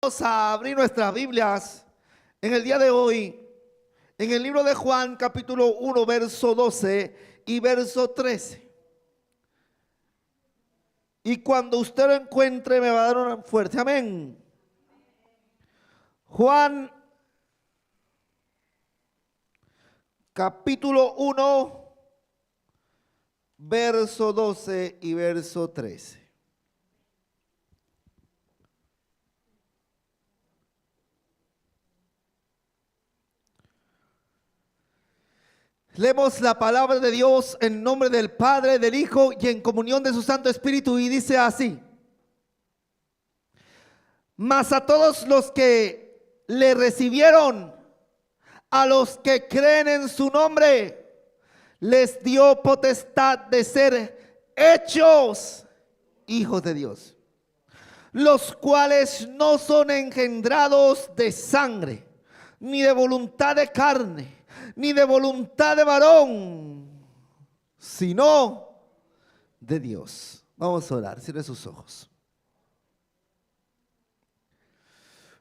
Vamos a abrir nuestras Biblias en el día de hoy, en el libro de Juan, capítulo 1, verso 12 y verso 13. Y cuando usted lo encuentre, me va a dar un fuerte amén. Juan, capítulo 1, verso 12 y verso 13. Leemos la palabra de Dios en nombre del Padre, del Hijo y en comunión de su Santo Espíritu, y dice así: mas a todos los que le recibieron, a los que creen en su nombre, les dio potestad de ser hechos hijos de Dios, los cuales no son engendrados de sangre, ni de voluntad de carne, ni de voluntad de varón, sino de Dios. Vamos a orar, cierre sus ojos.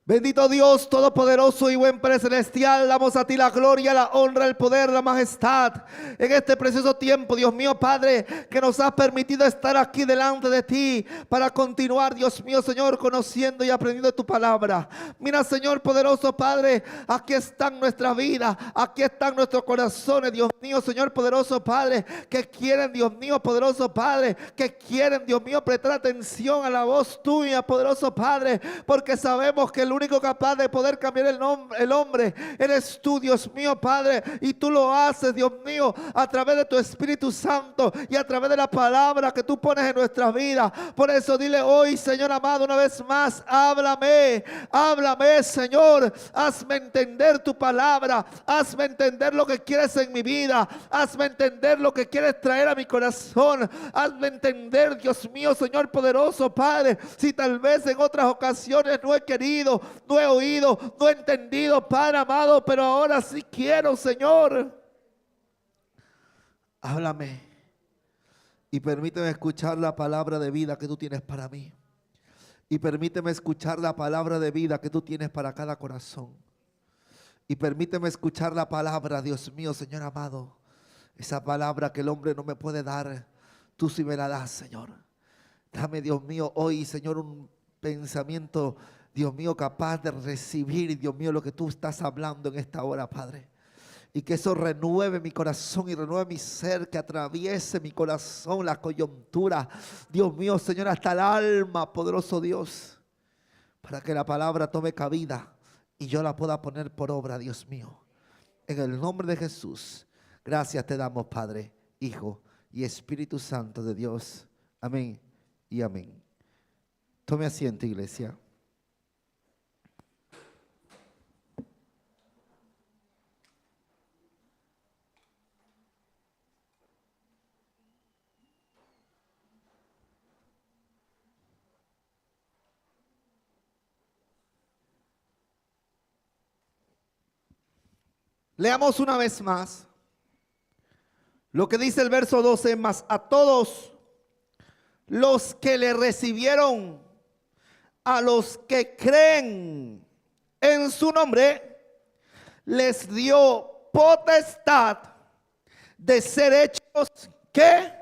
Bendito Dios todopoderoso y buen Padre celestial, damos a ti la gloria, la honra, el poder, la majestad en este precioso tiempo, Dios mío Padre, que nos has permitido estar aquí delante de ti para continuar, Dios mío Señor, conociendo y aprendiendo de tu palabra. Mira, Señor poderoso Padre, aquí están nuestras vidas, aquí están nuestros corazones, Dios mío Señor poderoso Padre, que quieren, Dios mío poderoso Padre, que quieren, Dios mío, prestar atención a la voz tuya, poderoso Padre, porque sabemos que el único capaz de poder cambiar el hombre eres tú, Dios mío Padre, y tú lo haces, Dios mío, a través de tu Espíritu Santo y a través de la palabra que tú pones en nuestras vidas. Por eso dile hoy, Señor amado, una vez más: háblame, háblame, Señor, hazme entender tu palabra, hazme entender lo que quieres en mi vida, hazme entender lo que quieres traer a mi corazón, hazme entender, Dios mío, Señor poderoso Padre, si tal vez en otras ocasiones no he querido, no he oído, no he entendido, Padre amado, pero ahora sí quiero, Señor. Háblame y permíteme escuchar la palabra de vida que tú tienes para mí. Y permíteme escuchar la palabra de vida que tú tienes para cada corazón. Y permíteme escuchar la palabra, Dios mío, Señor amado, esa palabra que el hombre no me puede dar, tú sí me la das, Señor. Dame, Dios mío, hoy, Señor, un pensamiento, Dios mío, capaz de recibir, Dios mío, lo que tú estás hablando en esta hora, Padre. Y que eso renueve mi corazón y renueve mi ser, que atraviese mi corazón, la coyuntura, Dios mío, Señor, hasta el alma, poderoso Dios, para que la palabra tome cabida y yo la pueda poner por obra, Dios mío. En el nombre de Jesús, gracias te damos, Padre, Hijo y Espíritu Santo de Dios. Amén y amén. Tome asiento, iglesia. Leamos una vez más lo que dice el verso 12: mas a todos los que le recibieron, a los que creen en su nombre, les dio potestad de ser hechos, ¿qué?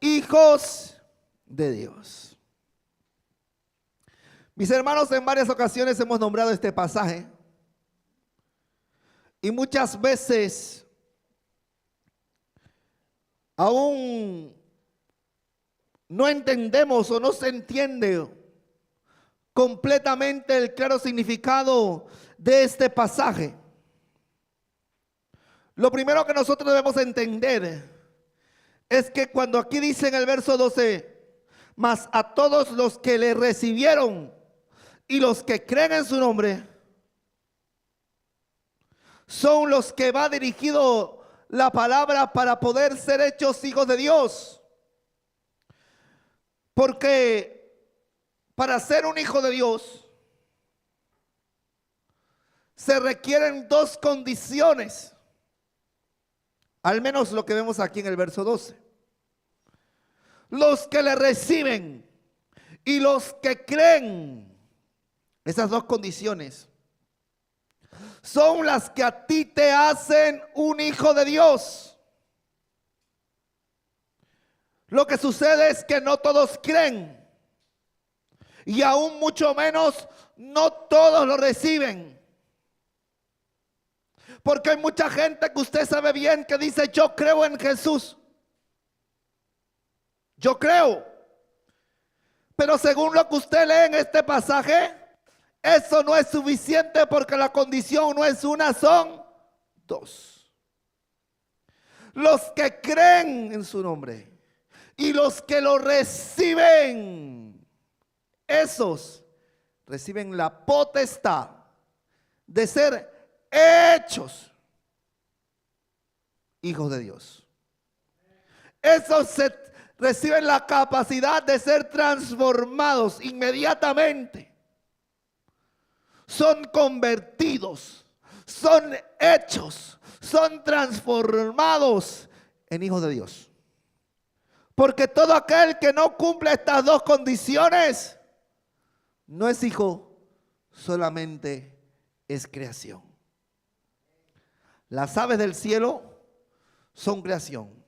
Hijos de Dios. Mis hermanos, en varias ocasiones hemos nombrado este pasaje. Y muchas veces aún no entendemos o no se entiende completamente el claro significado de este pasaje. Lo primero que nosotros debemos entender es que cuando aquí dice en el verso 12, mas a todos los que le recibieron y los que creen en su nombre, son los que va dirigido la palabra para poder ser hechos hijos de Dios. Porque para ser un hijo de Dios se requieren dos condiciones, al menos lo que vemos aquí en el verso 12. Los que le reciben y los que creen Esas dos condiciones son las que a ti te hacen un hijo de Dios. Lo que sucede es que no todos creen y aún mucho menos no todos lo reciben. Porque hay mucha gente que usted sabe bien que dice: yo creo en Jesús, yo creo. Pero según lo que usted lee en este pasaje, eso no es suficiente, porque la condición no es una, son dos. Los que creen en su nombre y los que lo reciben, esos reciben la potestad de ser hechos hijos de Dios. Esos reciben la capacidad de ser transformados inmediatamente. Son convertidos, son hechos, son transformados en hijos de Dios. Porque todo aquel que no cumple estas dos condiciones no es hijo, solamente es creación. Las aves del cielo son creación.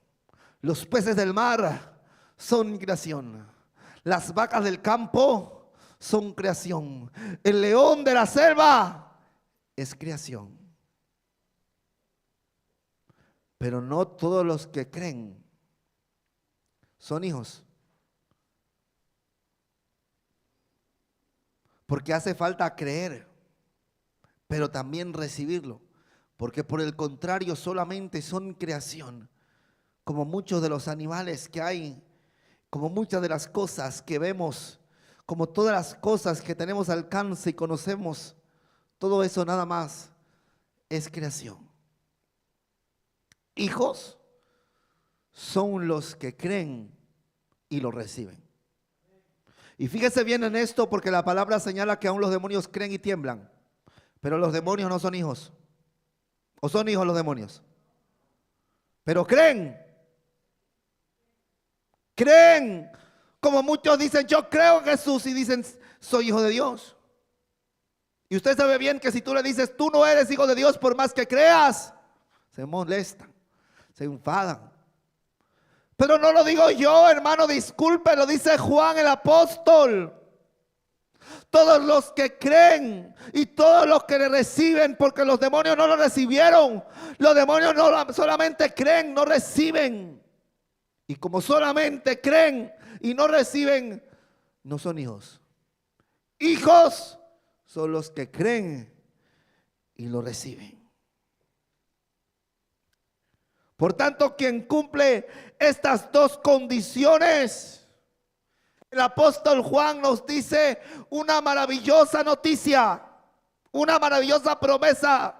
Los peces del mar son creación. Las vacas del campo son creación. El león de la selva es creación. Pero no todos los que creen son hijos. Porque hace falta creer, pero también recibirlo. Porque por el contrario solamente son creación. Como muchos de los animales que hay, como muchas de las cosas que vemos, como todas las cosas que tenemos alcance y conocemos, todo eso nada más es creación. Hijos son los que creen y lo reciben. Y fíjese bien en esto, porque la palabra señala que aún los demonios creen y tiemblan. Pero los demonios no son hijos. ¿O son hijos los demonios? Pero creen. Creen. Como muchos dicen: yo creo en Jesús, y dicen: soy hijo de Dios. Y usted sabe bien que si tú le dices: tú no eres hijo de Dios, por más que creas, se molestan, se enfadan. Pero no lo digo yo, hermano, disculpe, lo dice Juan el apóstol. Todos los que creen y todos los que le reciben, porque los demonios no lo recibieron. Los demonios no solamente creen, no reciben. Y como solamente creen y no reciben, no son hijos. Hijos son los que creen y lo reciben. Por tanto, quien cumple estas dos condiciones, el apóstol Juan nos dice una maravillosa noticia, una maravillosa promesa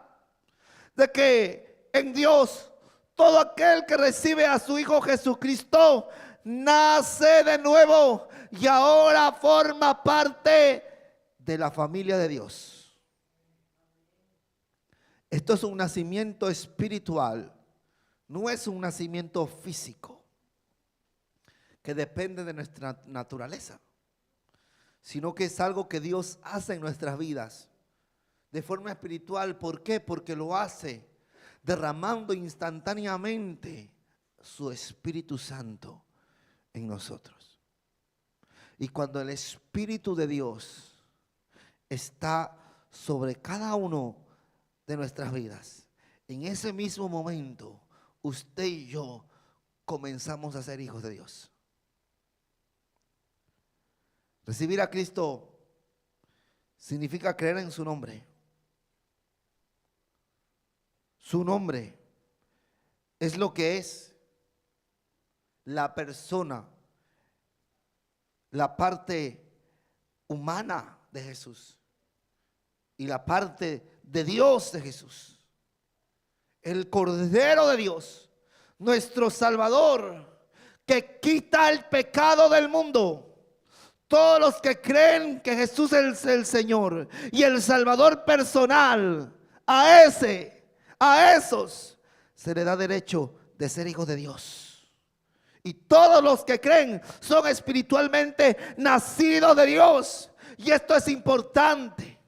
de que en Dios todo aquel que recibe a su Hijo Jesucristo nace de nuevo y ahora forma parte de la familia de Dios. Esto es un nacimiento espiritual, no es un nacimiento físico que depende de nuestra naturaleza, sino que es algo que Dios hace en nuestras vidas de forma espiritual. ¿Por qué? Porque lo hace derramando instantáneamente su Espíritu Santo en nosotros. Y cuando el Espíritu de Dios está sobre cada uno de nuestras vidas, en ese mismo momento usted y yo comenzamos a ser hijos de Dios. Recibir a Cristo significa creer en su nombre. Su nombre es lo que es la persona, la parte humana de Jesús y la parte de Dios de Jesús. El Cordero de Dios, nuestro Salvador, que quita el pecado del mundo. Todos los que creen que Jesús es el Señor y el Salvador personal, a esos se le da derecho de ser hijos de Dios. Y todos los que creen son espiritualmente nacidos de Dios. Y esto es importante,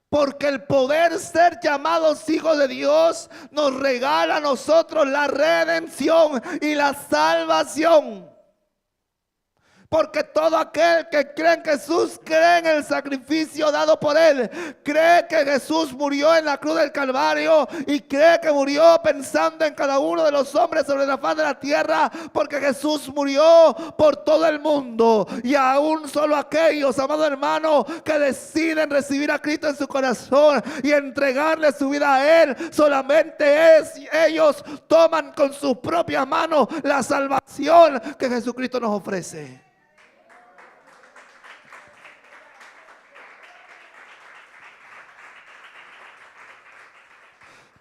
porque el poder ser llamados hijos de Dios nos regala a nosotros la redención y la salvación. Porque todo aquel que cree en Jesús, cree en el sacrificio dado por Él. Cree que Jesús murió en la cruz del Calvario y cree que murió pensando en cada uno de los hombres sobre la faz de la tierra. Porque Jesús murió por todo el mundo. Y aún solo aquellos, amados hermanos, que deciden recibir a Cristo en su corazón y entregarle su vida a Él, solamente ellos toman con sus propias manos la salvación que Jesucristo nos ofrece.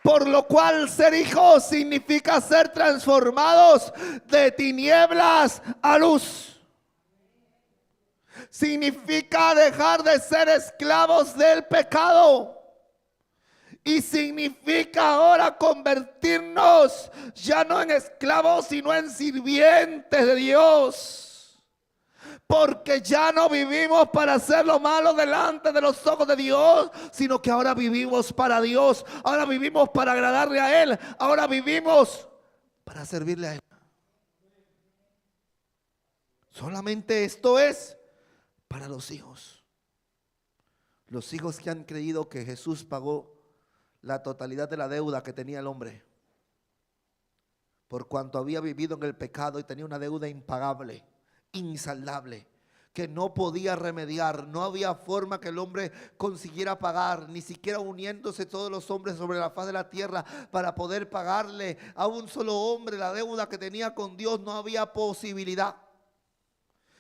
Por lo cual ser hijos significa ser transformados de tinieblas a luz. Significa dejar de ser esclavos del pecado. Y significa ahora convertirnos ya no en esclavos, sino en sirvientes de Dios. Porque ya no vivimos para hacer lo malo delante de los ojos de Dios, sino que ahora vivimos para Dios. Ahora vivimos para agradarle a Él. Ahora vivimos para servirle a Él. Solamente esto es para los hijos. Los hijos que han creído que Jesús pagó la totalidad de la deuda que tenía el hombre, por cuanto había vivido en el pecado y tenía una deuda impagable, insaldable, que no podía remediar. No había forma que el hombre consiguiera pagar, ni siquiera uniéndose todos los hombres sobre la faz de la tierra para poder pagarle a un solo hombre la deuda que tenía con Dios. No había posibilidad.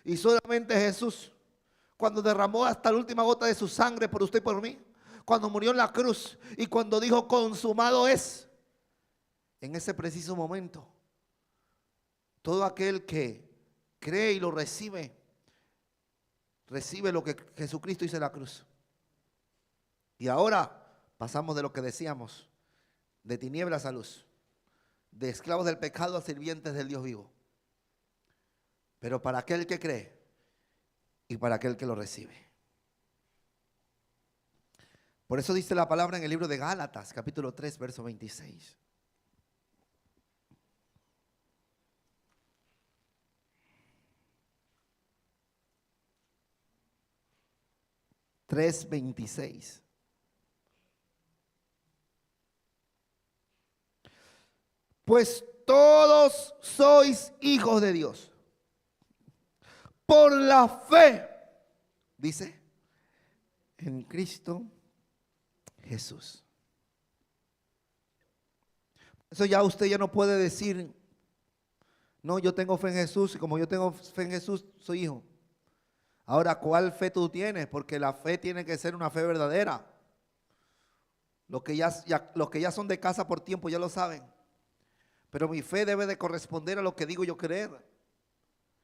Y solamente Jesús, cuando derramó hasta la última gota de su sangre por usted y por mí, cuando murió en la cruz y cuando dijo consumado es, en ese preciso momento, todo aquel que cree y lo recibe, recibe lo que Jesucristo hizo en la cruz. Y ahora pasamos de lo que decíamos, de tinieblas a luz, de esclavos del pecado a sirvientes del Dios vivo. Pero para aquel que cree y para aquel que lo recibe. Por eso dice la palabra en el libro de Gálatas, capítulo 3, verso 26. (3:26). Pues todos sois hijos de Dios por la fe, dice, en Cristo Jesús. Eso ya usted ya no puede decir, no, yo tengo fe en Jesús y como yo tengo fe en Jesús, soy hijo. Ahora, ¿cuál fe tú tienes? Porque la fe tiene que ser una fe verdadera. Los que ya son de casa por tiempo ya lo saben. Pero mi fe debe de corresponder a lo que digo yo creer.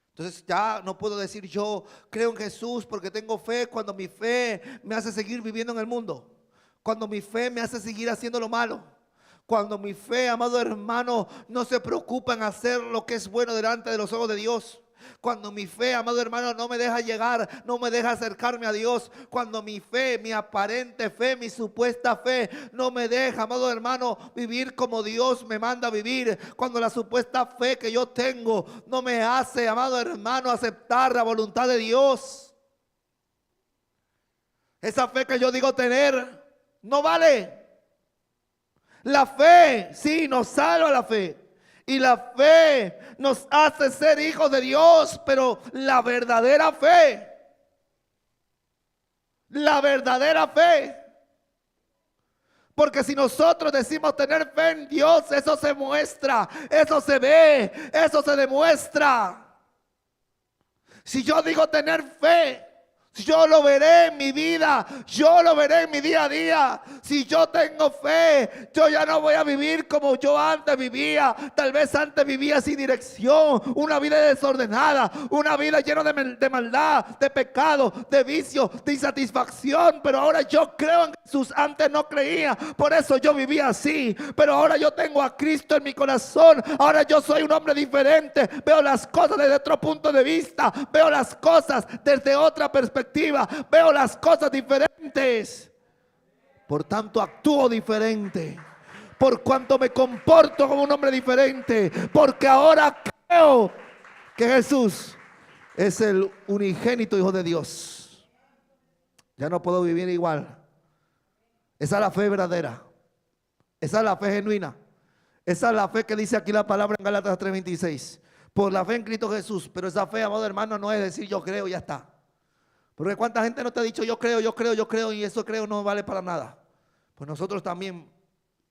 Entonces ya no puedo decir yo creo en Jesús porque tengo fe cuando mi fe me hace seguir viviendo en el mundo. Cuando mi fe me hace seguir haciendo lo malo. Cuando mi fe, amado hermano, no se preocupa en hacer lo que es bueno delante de los ojos de Dios. Cuando mi fe, amado hermano, no me deja llegar, no me deja acercarme a Dios. Cuando mi fe, mi aparente fe, mi supuesta fe no me deja, amado hermano, vivir como Dios me manda a vivir. Cuando la supuesta fe que yo tengo no me hace, amado hermano, aceptar la voluntad de Dios. Esa fe que yo digo tener no vale. La fe, sí, nos salva la fe. Y la fe nos hace ser hijos de Dios, pero la verdadera fe, porque si nosotros decimos tener fe en Dios, eso se muestra, eso se ve, eso se demuestra. Si yo digo tener fe Yo lo veré en mi vida, yo lo veré en mi día a día. Si yo tengo fe, yo ya no voy a vivir como yo antes vivía. Tal vez antes vivía sin dirección, una vida desordenada, una vida llena de maldad, de pecado, de vicio, de insatisfacción. Pero ahora yo creo en Jesús, antes no creía, por eso yo vivía así. Pero ahora yo tengo a Cristo en mi corazón, ahora yo soy un hombre diferente. Veo las cosas desde otro punto de vista, veo las cosas desde otra perspectiva. Veo las cosas diferentes. Por tanto actúo diferente. Por cuanto me comporto como un hombre diferente. Porque ahora creo que Jesús es el unigénito Hijo de Dios. Ya no puedo vivir igual. Esa es la fe verdadera. Esa es la fe genuina. Esa es la fe que dice aquí la palabra en Gálatas 3:26. Por la fe en Cristo Jesús. Pero esa fe, amado hermano, no es decir yo creo y ya está. Porque cuánta gente no te ha dicho yo creo y eso creo no vale para nada. Pues nosotros también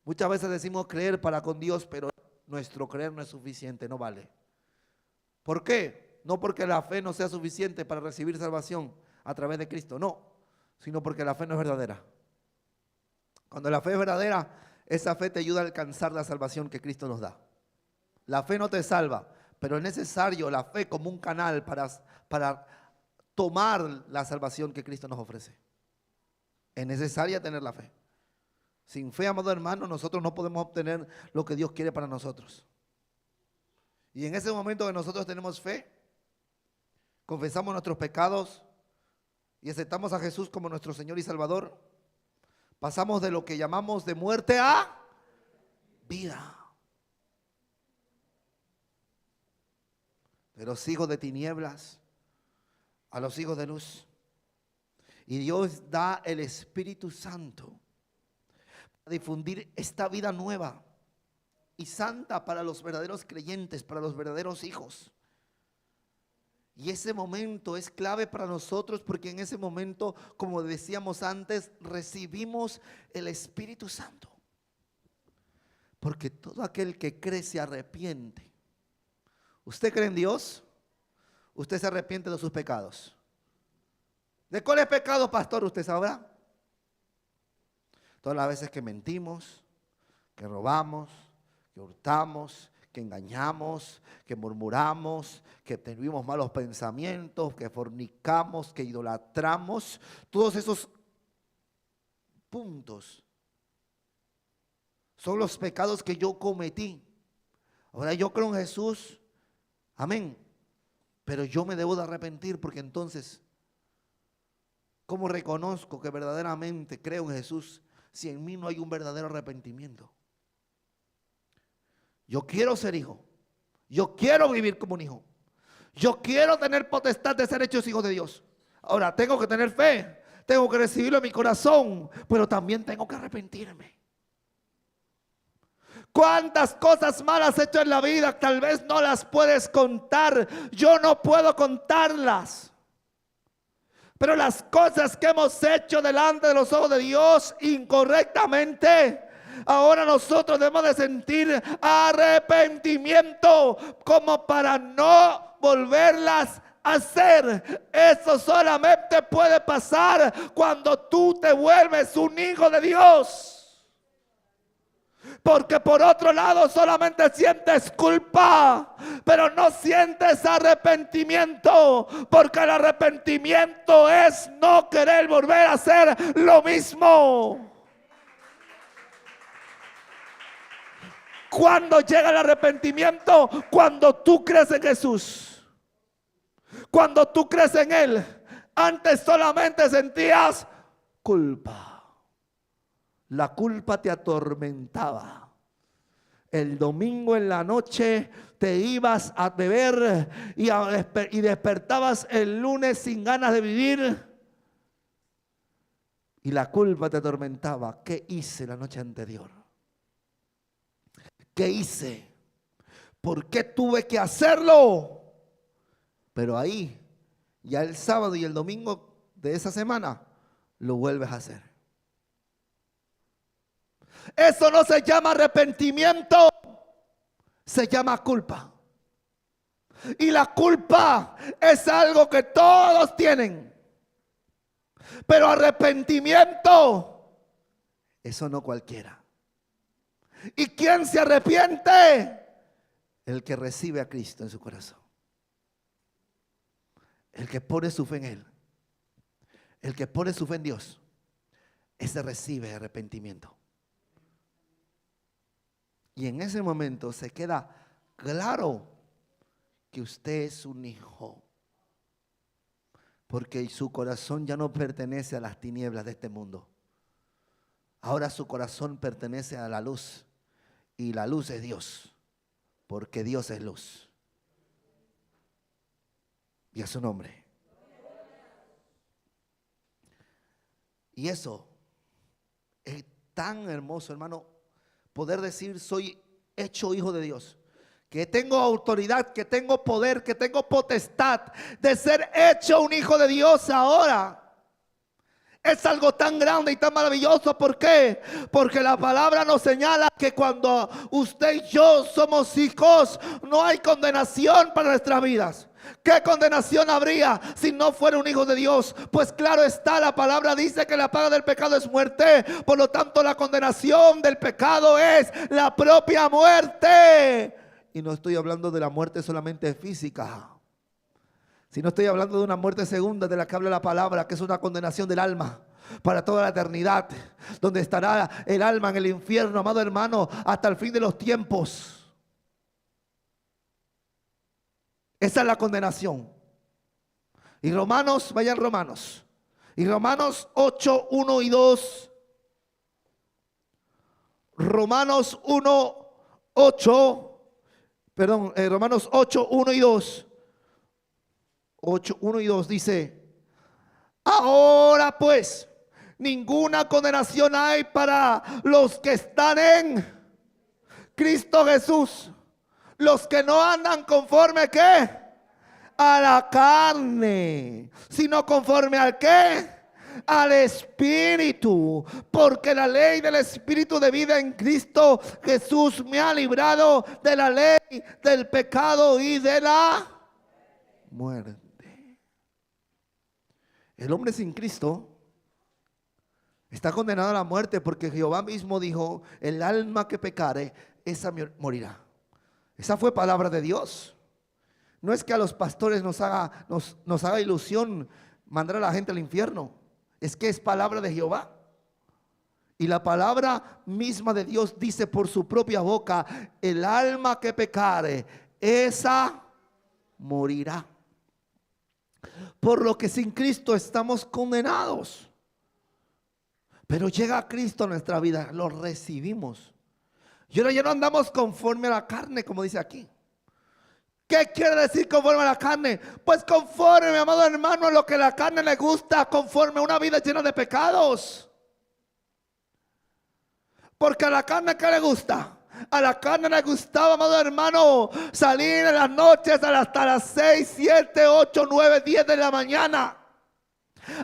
muchas veces decimos creer para con Dios, pero nuestro creer no es suficiente, no vale. ¿Por qué? No porque la fe no sea suficiente para recibir salvación a través de Cristo, no, sino porque la fe no es verdadera. Cuando la fe es verdadera, esa fe te ayuda a alcanzar la salvación que Cristo nos da. La fe no te salva, pero es necesario la fe como un canal para tomar la salvación que Cristo nos ofrece. Es necesaria tener la fe. Sin fe, amado hermano, nosotros no podemos obtener lo que Dios quiere para nosotros. Y en ese momento que nosotros tenemos fe, confesamos nuestros pecados y aceptamos a Jesús como nuestro Señor y Salvador, pasamos de lo que llamamos de muerte a vida. De los hijos de tinieblas a los hijos de luz. Y Dios da el Espíritu Santo para difundir esta vida nueva y santa para los verdaderos creyentes, para los verdaderos hijos. Y ese momento es clave para nosotros porque en ese momento, como decíamos antes, recibimos el Espíritu Santo. Porque todo aquel que cree se arrepiente. ¿Usted cree en Dios? Usted se arrepiente de sus pecados. ¿De cuáles pecados, pastor? ¿Usted sabrá? Todas las veces que mentimos, que robamos, que hurtamos, que engañamos, que murmuramos, que tuvimos malos pensamientos, que fornicamos, que idolatramos. Todos esos puntos son los pecados que yo cometí. Ahora yo creo en Jesús. Amén. Pero yo me debo de arrepentir porque entonces, ¿cómo reconozco que verdaderamente creo en Jesús si en mí no hay un verdadero arrepentimiento? Yo quiero ser hijo. Yo quiero vivir como un hijo. Yo quiero tener potestad de ser hechos hijos de Dios. Ahora tengo que tener fe. Tengo que recibirlo en mi corazón. Pero también tengo que arrepentirme. ¿Cuántas cosas malas has hecho en la vida? Tal vez no las puedes contar. Yo no puedo contarlas. Pero las cosas que hemos hecho delante de los ojos de Dios incorrectamente, ahora nosotros debemos de sentir arrepentimiento como para no volverlas a hacer. Eso solamente puede pasar cuando tú te vuelves un hijo de Dios. Porque por otro lado solamente sientes culpa, pero no sientes arrepentimiento, porque el arrepentimiento es no querer volver a hacer lo mismo. ¿Cuándo llega el arrepentimiento? Cuando tú crees en Jesús. Cuando tú crees en Él. Antes solamente sentías culpa. La culpa te atormentaba. El domingo en la noche te ibas a beber y despertabas el lunes sin ganas de vivir. Y la culpa te atormentaba. ¿Qué hice la noche anterior? ¿Qué hice? ¿Por qué tuve que hacerlo? Pero ahí, ya el sábado y el domingo de esa semana, lo vuelves a hacer. Eso no se llama arrepentimiento, se llama culpa. Y la culpa es algo que todos tienen. Pero arrepentimiento, eso no cualquiera. ¿Y quién se arrepiente? El que recibe a Cristo en su corazón. El que pone su fe en Él. El que pone su fe en Dios. Ese recibe arrepentimiento. Y en ese momento se queda claro que usted es un hijo. Porque su corazón ya no pertenece a las tinieblas de este mundo. Ahora su corazón pertenece a la luz. Y la luz es Dios. Porque Dios es luz. Y a su nombre. Y eso es tan hermoso, hermano, poder decir soy hecho hijo de Dios. Que tengo autoridad, que tengo poder, que tengo potestad de ser hecho un hijo de Dios ahora. Es algo tan grande y tan maravilloso. ¿Por qué? Porque la palabra nos señala que cuando usted y yo somos hijos, no hay condenación para nuestras vidas. ¿Qué condenación habría si no fuera un hijo de Dios? Pues claro está, la palabra dice que la paga del pecado es muerte. Por lo tanto, la condenación del pecado es la propia muerte. Y no estoy hablando de la muerte solamente física, sino estoy hablando de una muerte segunda de la que habla la palabra, que es una condenación del alma para toda la eternidad, donde estará el alma en el infierno, amado hermano, hasta el fin de los tiempos. Esa es la condenación. Y Romanos, vayan Romanos. Y Romanos 8, 1 y 2. Romanos 1, 8. Perdón, Romanos 8, 1 y 2. 8, 1 y 2 dice: ahora pues, ninguna condenación hay para los que están en Cristo Jesús. Los que no andan conforme ¿qué? A la carne, sino conforme al ¿qué? Al Espíritu. Porque la ley del Espíritu de vida en Cristo Jesús me ha librado de la ley del pecado y de la muerte. El hombre sin Cristo está condenado a la muerte, porque Jehová mismo dijo: el alma que pecare, esa morirá. Esa fue palabra de Dios. No es que a los pastores nos haga ilusión mandar a la gente al infierno. Es que es palabra de Jehová. Y la palabra misma de Dios dice por su propia boca: el alma que pecare, esa morirá. Por lo que sin Cristo estamos condenados. Pero llega Cristo a nuestra vida, lo recibimos. Y ahora ya no andamos conforme a la carne, como dice aquí. ¿Qué quiere decir conforme a la carne? Pues conforme, mi amado hermano, a lo que la carne le gusta, conforme a una vida llena de pecados. Porque a la carne, ¿qué le gusta? A la carne le gustaba, amado hermano, salir en las noches hasta las 6, 7, 8, 9, 10 de la mañana.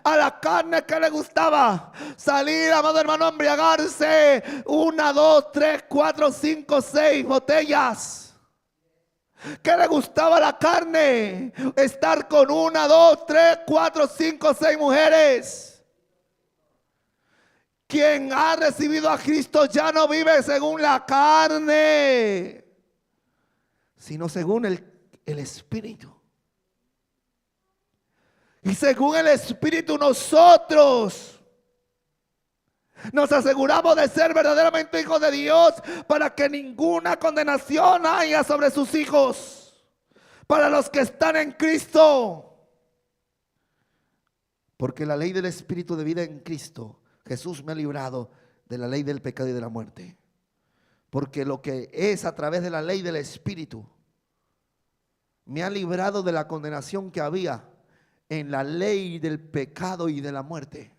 A la carne, ¿qué le gustaba? Salir, amado hermano, a embriagarse 1, 2, 3, 4, 5, 6 botellas. ¿Qué le gustaba a la carne? Estar con 1, 2, 3, 4, 5, 6 mujeres. Quien ha recibido a Cristo ya no vive según la carne, sino según el Espíritu. Y según el Espíritu nosotros nos aseguramos de ser verdaderamente hijos de Dios, para que ninguna condenación haya sobre sus hijos, para los que están en Cristo. Porque la ley del Espíritu de vida en Cristo Jesús me ha librado de la ley del pecado y de la muerte. Porque lo que es a través de la ley del Espíritu me ha librado de la condenación que había en la ley del pecado y de la muerte.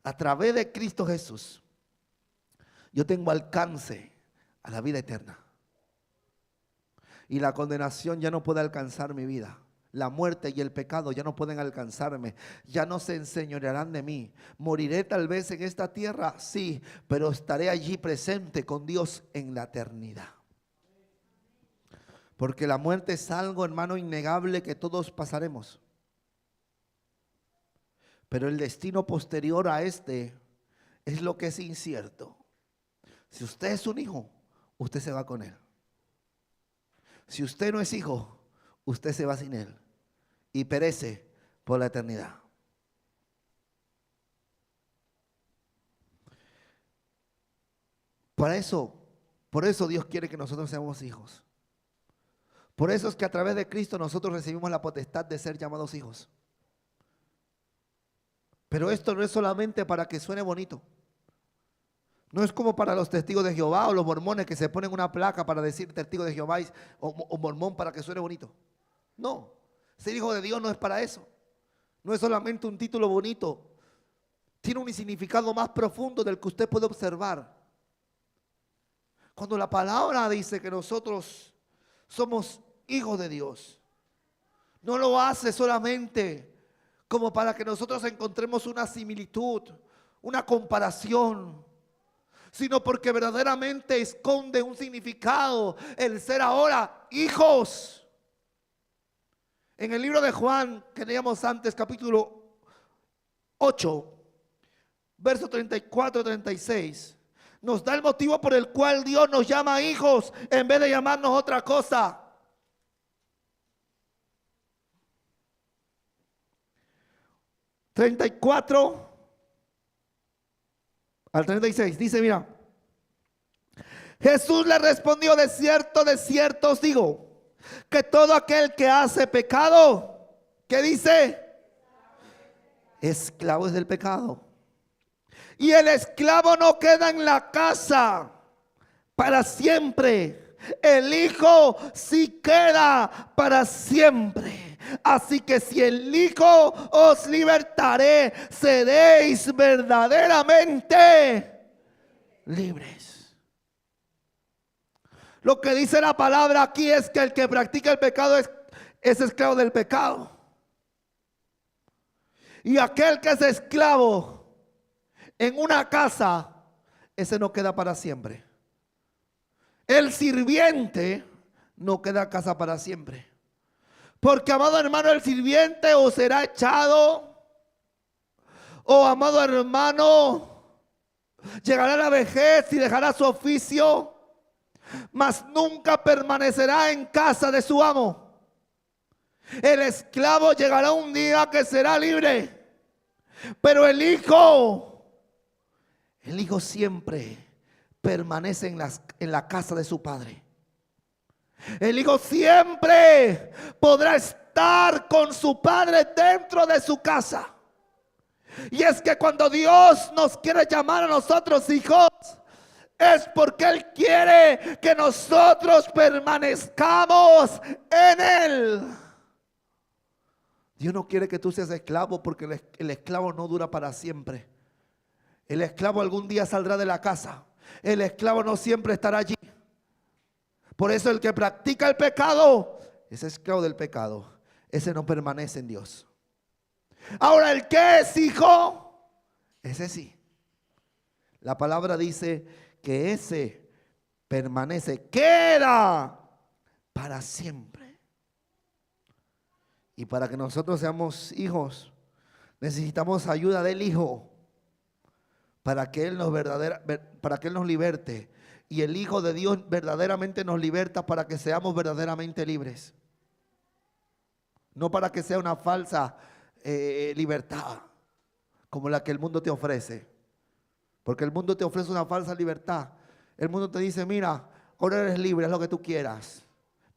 A través de Cristo Jesús yo tengo alcance a la vida eterna. Y la condenación ya no puede alcanzar mi vida. La muerte y el pecado ya no pueden alcanzarme. Ya no se enseñorearán de mí. Moriré tal vez en esta tierra, sí, pero estaré allí presente con Dios en la eternidad. Porque la muerte es algo, hermano, innegable que todos pasaremos. Pero el destino posterior a este es lo que es incierto. Si usted es un hijo, usted se va con él. Si usted no es hijo, usted se va sin él y perece por la eternidad. Por eso Dios quiere que nosotros seamos hijos. Por eso es que a través de Cristo nosotros recibimos la potestad de ser llamados hijos. Pero esto no es solamente para que suene bonito. No es como para los testigos de Jehová o los mormones que se ponen una placa para decir testigo de Jehová o mormón para que suene bonito. No, ser hijo de Dios no es para eso. No es solamente un título bonito. Tiene un significado más profundo del que usted puede observar. Cuando la palabra dice que nosotros somos hijos de Dios, no lo hace solamente como para que nosotros encontremos una similitud, una comparación, sino porque verdaderamente esconde un significado el ser ahora hijos. En el libro de Juan, que leíamos antes, capítulo 8, verso 34-36, nos da el motivo por el cual Dios nos llama hijos en vez de llamarnos otra cosa. 34 al 36 dice, mira, Jesús le respondió: de cierto os digo, que todo aquel que hace pecado, ¿qué dice? Esclavo es del pecado. Y el esclavo no queda en la casa para siempre. El Hijo sí queda para siempre. Así que si el Hijo os libertaré, seréis verdaderamente libres. Lo que dice la palabra aquí es que el que practica el pecado es esclavo del pecado. Y aquel que es esclavo en una casa, ese no queda para siempre. El sirviente no queda en casa para siempre. Porque, amado hermano, el sirviente o será echado, o, amado hermano, llegará a la vejez y dejará su oficio, mas nunca permanecerá en casa de su amo. El esclavo llegará un día que será libre, pero el hijo siempre permanece en la casa de su padre. El hijo siempre podrá estar con su padre dentro de su casa. Y es que cuando Dios nos quiere llamar a nosotros hijos, es porque Él quiere que nosotros permanezcamos en Él. Dios no quiere que tú seas esclavo, porque el esclavo no dura para siempre. El esclavo algún día saldrá de la casa. El esclavo no siempre estará allí. Por eso el que practica el pecado es esclavo del pecado. Ese no permanece en Dios. Ahora el que es hijo, ese sí. La palabra dice que ese permanece, queda para siempre. Y para que nosotros seamos hijos, necesitamos ayuda del Hijo para que Él nos liberte. Y el Hijo de Dios verdaderamente nos liberta para que seamos verdaderamente libres. No para que sea una falsa libertad como la que el mundo te ofrece. Porque el mundo te ofrece una falsa libertad. El mundo te dice: mira, ahora eres libre, haz lo que tú quieras.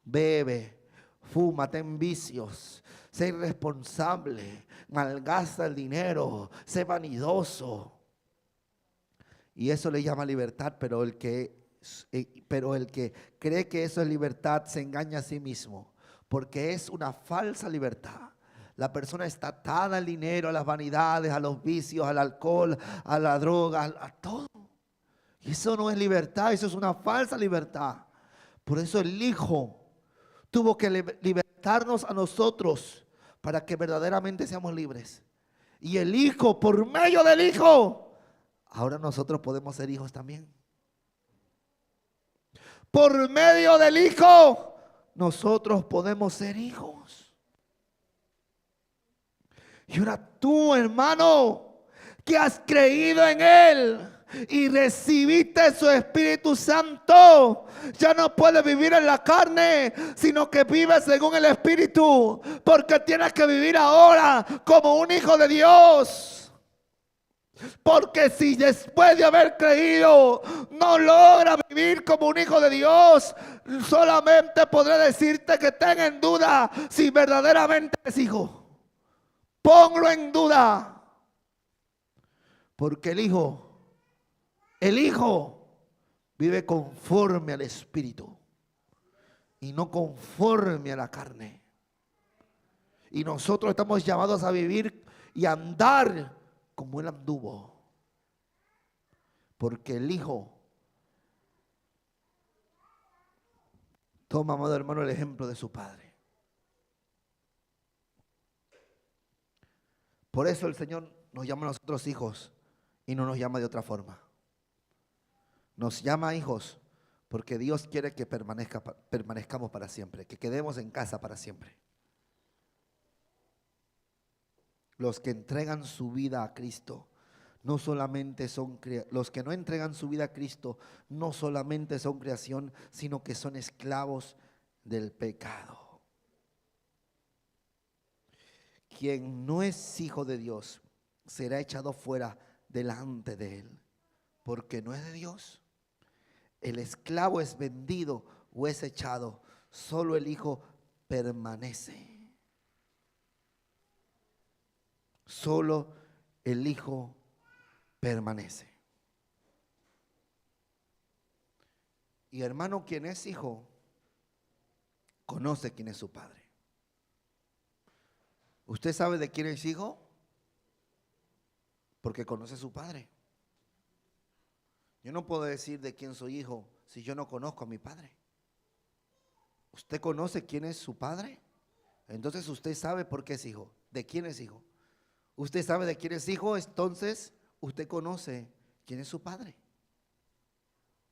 Bebe, fuma, ten vicios, sé irresponsable, malgasta el dinero, sé vanidoso. Y eso le llama libertad, pero el que cree que eso es libertad se engaña a sí mismo, porque es una falsa libertad. La persona está atada al dinero, a las vanidades, a los vicios, al alcohol, a la droga, a todo. Y eso no es libertad, eso es una falsa libertad. Por eso el Hijo tuvo que libertarnos a nosotros para que verdaderamente seamos libres. Y el Hijo, por medio del Hijo, ahora nosotros podemos ser hijos también. Por medio del Hijo, nosotros podemos ser hijos. Y ahora tú, hermano, que has creído en Él y recibiste su Espíritu Santo, ya no puedes vivir en la carne, sino que vives según el Espíritu, porque tienes que vivir ahora como un hijo de Dios. Porque si después de haber creído no logra vivir como un hijo de Dios, solamente podré decirte que ten en duda si verdaderamente es hijo. Ponlo en duda. Porque el Hijo vive conforme al Espíritu y no conforme a la carne. Y nosotros estamos llamados a vivir y a andar como Él anduvo. Porque el Hijo toma, amado hermano, el ejemplo de su Padre. Por eso el Señor nos llama a nosotros hijos y no nos llama de otra forma. Nos llama hijos porque Dios quiere que permanezcamos para siempre, que quedemos en casa para siempre. Los que entregan su vida a Cristo no solamente son los que no entregan su vida a Cristo no solamente son creación, sino que son esclavos del pecado. Quien no es hijo de Dios será echado fuera delante de Él, porque no es de Dios. El esclavo es vendido o es echado, solo el Hijo permanece. Solo el Hijo permanece. Y hermano, quien es hijo, conoce quién es su padre. ¿Usted sabe de quién es hijo? Porque conoce a su padre. Yo no puedo decir de quién soy hijo si yo no conozco a mi padre. ¿Usted conoce quién es su padre? Entonces usted sabe por qué es hijo, de quién es hijo. Usted sabe de quién es hijo, entonces usted conoce quién es su padre.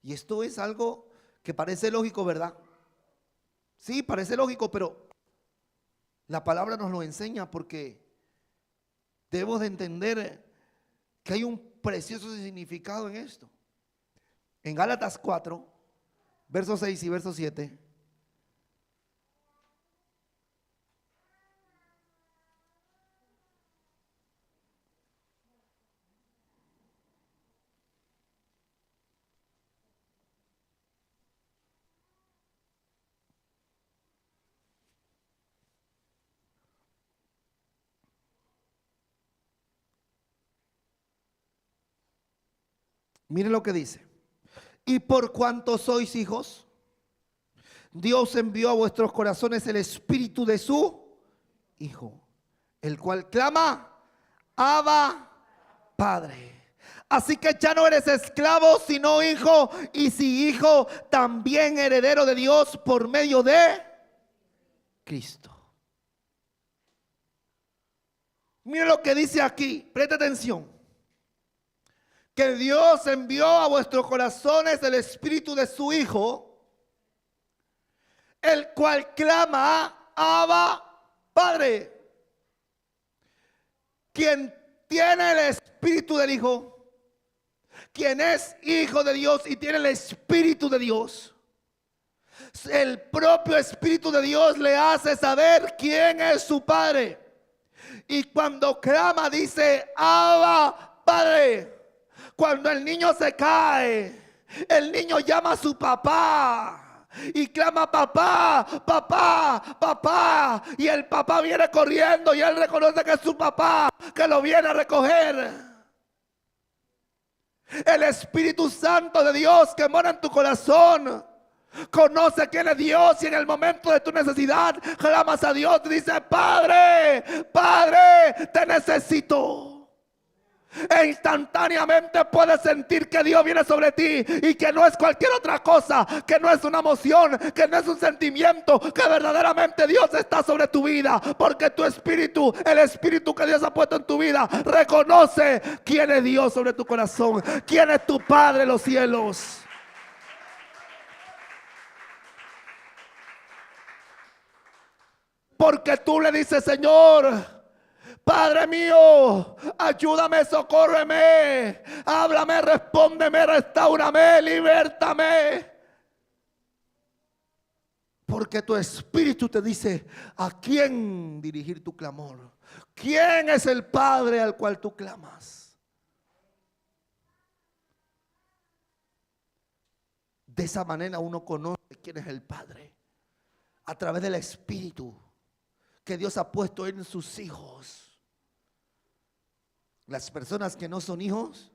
Y esto es algo que parece lógico, ¿verdad? Sí, parece lógico, pero la palabra nos lo enseña porque debemos de entender que hay un precioso significado en esto. En Gálatas 4, versos 6 y verso 7. Miren lo que dice. Y por cuanto sois hijos, Dios envió a vuestros corazones el espíritu de su Hijo, el cual clama, Abba, Padre. Así que ya no eres esclavo, sino hijo, y si hijo, también heredero de Dios por medio de Cristo. Mira lo que dice aquí, presta atención. Que Dios envió a vuestros corazones el espíritu de su Hijo, el cual clama, Abba, Padre. Quien tiene el espíritu del Hijo, quien es hijo de Dios y tiene el espíritu de Dios, el propio espíritu de Dios le hace saber quién es su Padre. Y cuando clama dice, Abba, Padre. Cuando el niño se cae, el niño llama a su papá y clama, papá, papá, papá. Y el papá viene corriendo y él reconoce que es su papá, que lo viene a recoger. El Espíritu Santo de Dios que mora en tu corazón conoce quién es Dios, y en el momento de tu necesidad clamas a Dios y dices, Padre, Padre, te necesito. E instantáneamente puedes sentir que Dios viene sobre ti y que no es cualquier otra cosa, que no es una emoción, que no es un sentimiento, que verdaderamente Dios está sobre tu vida, porque tu espíritu, el espíritu que Dios ha puesto en tu vida, reconoce quién es Dios sobre tu corazón, quién es tu Padre en los cielos. Porque tú le dices, Señor, Padre mío, ayúdame, socórreme, háblame, respóndeme, restáurame, libértame. Porque tu espíritu te dice a quién dirigir tu clamor. ¿Quién es el Padre al cual tú clamas? De esa manera uno conoce quién es el Padre. A través del espíritu que Dios ha puesto en sus hijos. Las personas que no son hijos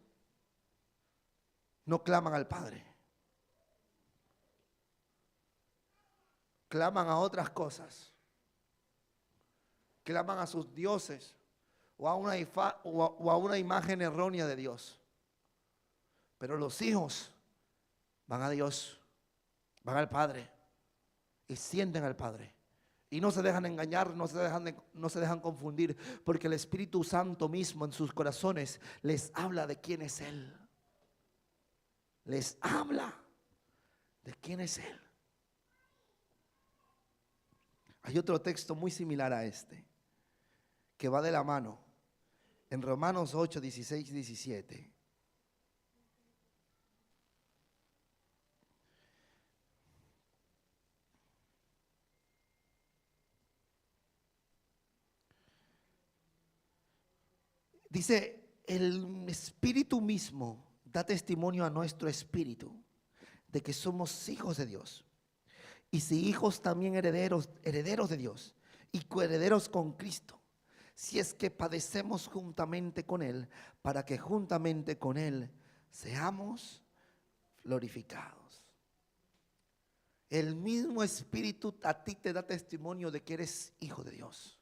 no claman al Padre. Claman a otras cosas. Claman a sus dioses o a una imagen errónea de Dios. Pero los hijos van a Dios, van al Padre y sienten al Padre. Y no se dejan engañar, no se dejan confundir, porque el Espíritu Santo mismo en sus corazones les habla de quién es Él. Les habla de quién es Él. Hay otro texto muy similar a este, que va de la mano, en Romanos 8, 16 y 17. Dice, el Espíritu mismo da testimonio a nuestro espíritu de que somos hijos de Dios. Y si hijos, también herederos de Dios y coherederos con Cristo, si es que padecemos juntamente con Él, para que juntamente con Él seamos glorificados. El mismo Espíritu a ti te da testimonio de que eres hijo de Dios.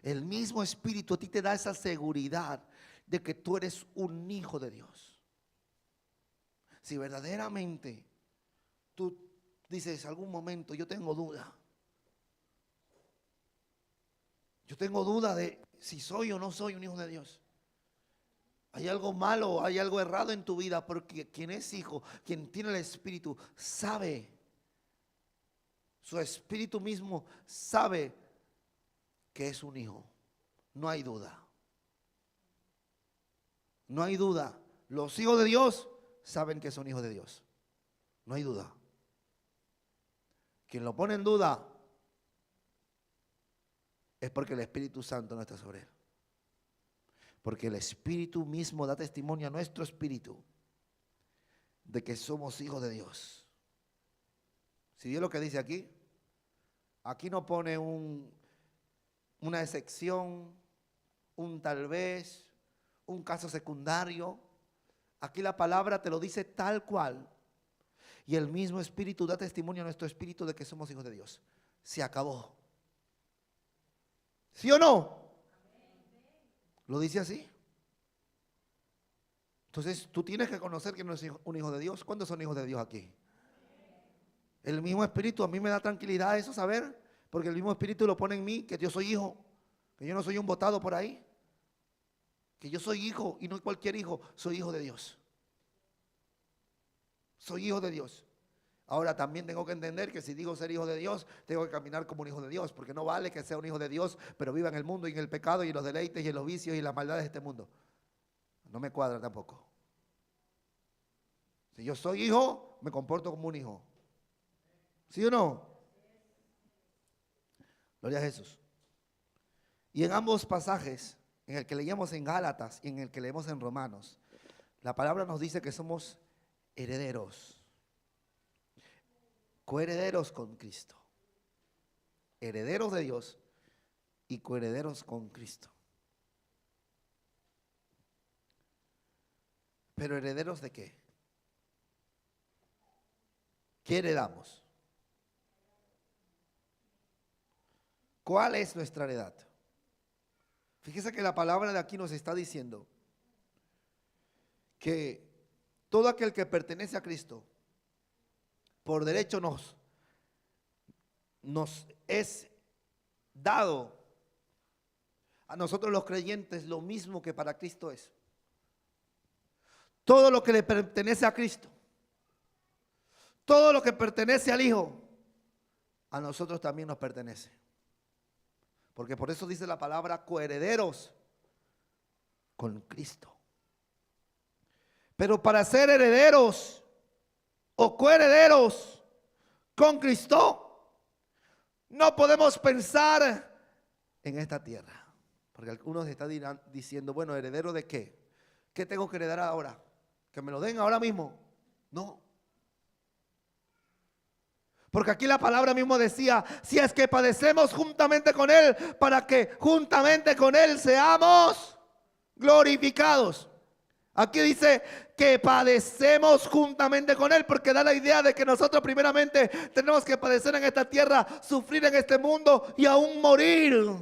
El mismo Espíritu a ti te da esa seguridad de que tú eres un hijo de Dios. Si verdaderamente tú dices algún momento, yo tengo duda. Yo tengo duda de si soy o no soy un hijo de Dios. Hay algo malo, hay algo errado en tu vida, porque quien es hijo, quien tiene el Espíritu, sabe. Su Espíritu mismo sabe que es un hijo. No hay duda. No hay duda. Los hijos de Dios saben que son hijos de Dios. No hay duda. Quien lo pone en duda es porque el Espíritu Santo no está sobre él. Porque el Espíritu mismo da testimonio a nuestro espíritu de que somos hijos de Dios. Si Dios lo que dice aquí, aquí no pone una excepción, un tal vez, un caso secundario. Aquí la palabra te lo dice tal cual. Y el mismo Espíritu da testimonio a nuestro espíritu de que somos hijos de Dios. Se acabó. ¿Sí o no? ¿Lo dice así? Entonces tú tienes que conocer que no es un hijo de Dios. ¿Cuántos son hijos de Dios aquí? El mismo Espíritu a mí me da tranquilidad eso saber, porque el mismo Espíritu lo pone en mí, que yo soy hijo, que yo no soy un botado por ahí, que yo soy hijo y no cualquier hijo, soy hijo de Dios. Soy hijo de Dios. Ahora también tengo que entender que si digo ser hijo de Dios, tengo que caminar como un hijo de Dios, porque no vale que sea un hijo de Dios, pero viva en el mundo y en el pecado y en los deleites y en los vicios y las maldades de este mundo. No me cuadra tampoco. Si yo soy hijo, me comporto como un hijo. ¿Sí o no? Gloria a Jesús. Y en ambos pasajes, en el que leíamos en Gálatas y en el que leemos en Romanos, la palabra nos dice que somos herederos, coherederos con Cristo, herederos de Dios y coherederos con Cristo. Pero herederos ¿de qué? ¿Qué heredamos? ¿Cuál es nuestra heredad? Fíjese que la palabra de aquí nos está diciendo que todo aquel que pertenece a Cristo, por derecho nos es dado a nosotros los creyentes lo mismo que para Cristo es. Todo lo que le pertenece a Cristo, todo lo que pertenece al Hijo, a nosotros también nos pertenece. Porque por eso dice la palabra coherederos con Cristo. Pero para ser herederos o coherederos con Cristo, no podemos pensar en esta tierra. Porque algunos están diciendo, bueno, ¿heredero de qué? ¿Qué tengo que heredar ahora? ¿Que me lo den ahora mismo? No. Porque aquí la palabra mismo decía, si es que padecemos juntamente con Él, para que juntamente con Él seamos glorificados. Aquí dice que padecemos juntamente con Él, porque da la idea de que nosotros primeramente tenemos que padecer en esta tierra, sufrir en este mundo y aún morir,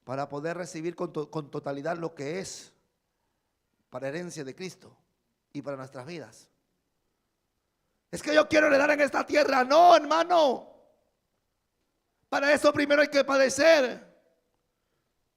para poder recibir con totalidad lo que es para herencia de Cristo y para nuestras vidas. Es que yo quiero heredar en esta tierra. No, hermano. Para eso primero hay que padecer.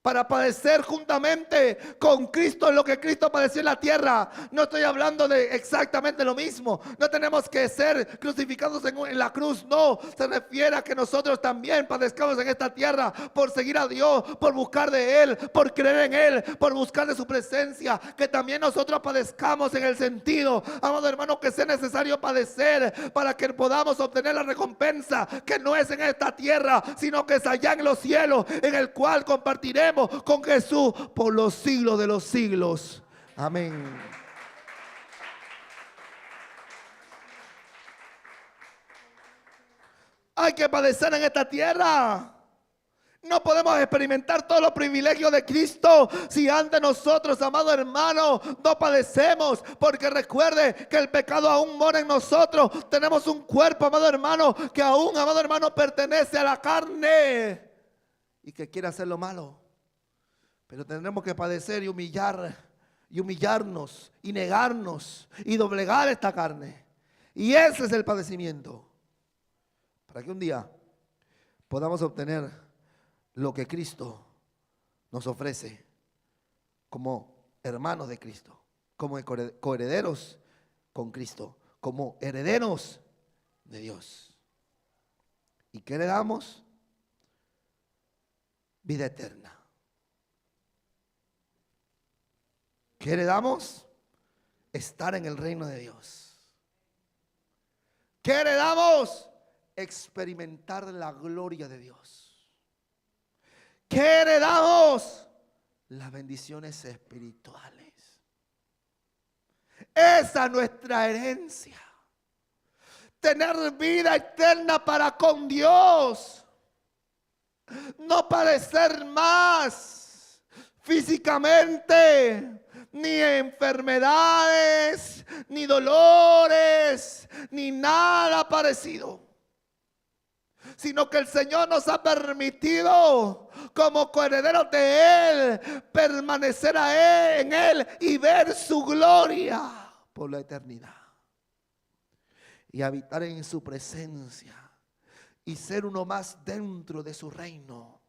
Para padecer juntamente con Cristo en lo que Cristo padeció en la tierra. No estoy hablando de exactamente lo mismo. No tenemos que ser crucificados en la cruz. No, se refiere a que nosotros también padezcamos en esta tierra por seguir a Dios, por buscar de Él, por creer en Él, por buscar de su presencia. Que también nosotros padezcamos en el sentido, amado hermano, que sea necesario padecer para que podamos obtener la recompensa que no es en esta tierra, sino que es allá en los cielos, en el cual compartiremos con Jesús por los siglos de los siglos. Amén. Hay que padecer en esta tierra. No podemos experimentar todos los privilegios de Cristo si antes nosotros, amado hermano, no padecemos. Porque recuerde que el pecado aún mora en nosotros. Tenemos un cuerpo, amado hermano, que aún, amado hermano, pertenece a la carne y que quiere hacer lo malo. Pero tendremos que padecer y humillarnos y negarnos y doblegar esta carne. Y ese es el padecimiento. Para que un día podamos obtener lo que Cristo nos ofrece como hermanos de Cristo, como coherederos con Cristo, como herederos de Dios. ¿Y qué le damos? Vida eterna. ¿Qué le damos? Estar en el reino de Dios. ¿Qué le damos? Experimentar la gloria de Dios. ¿Qué le damos? Las bendiciones espirituales. Esa es nuestra herencia. Tener vida eterna para con Dios. No padecer más físicamente, ni enfermedades, ni dolores, ni nada parecido. Sino que el Señor nos ha permitido, como coherederos de Él, permanecer en Él y ver su gloria por la eternidad. Y habitar en su presencia y ser uno más dentro de su reino.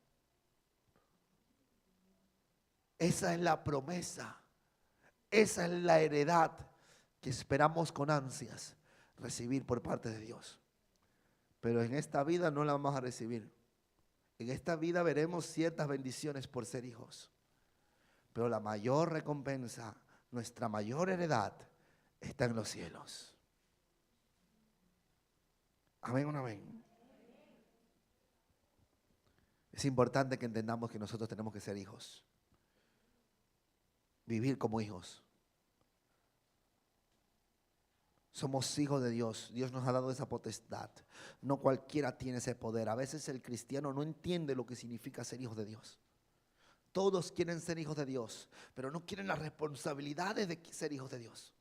Esa es la promesa. Esa es la heredad que esperamos con ansias recibir por parte de Dios. Pero en esta vida no la vamos a recibir. En esta vida veremos ciertas bendiciones por ser hijos. Pero la mayor recompensa, nuestra mayor heredad, está en los cielos. Amén o no amén. Es importante que entendamos que nosotros tenemos que ser hijos. Vivir como hijos. Somos hijos de Dios. Dios nos ha dado esa potestad. No cualquiera tiene ese poder. A veces el cristiano no entiende lo que significa ser hijo de Dios. Todos quieren ser hijos de Dios, pero no quieren las responsabilidades de ser hijos de Dios.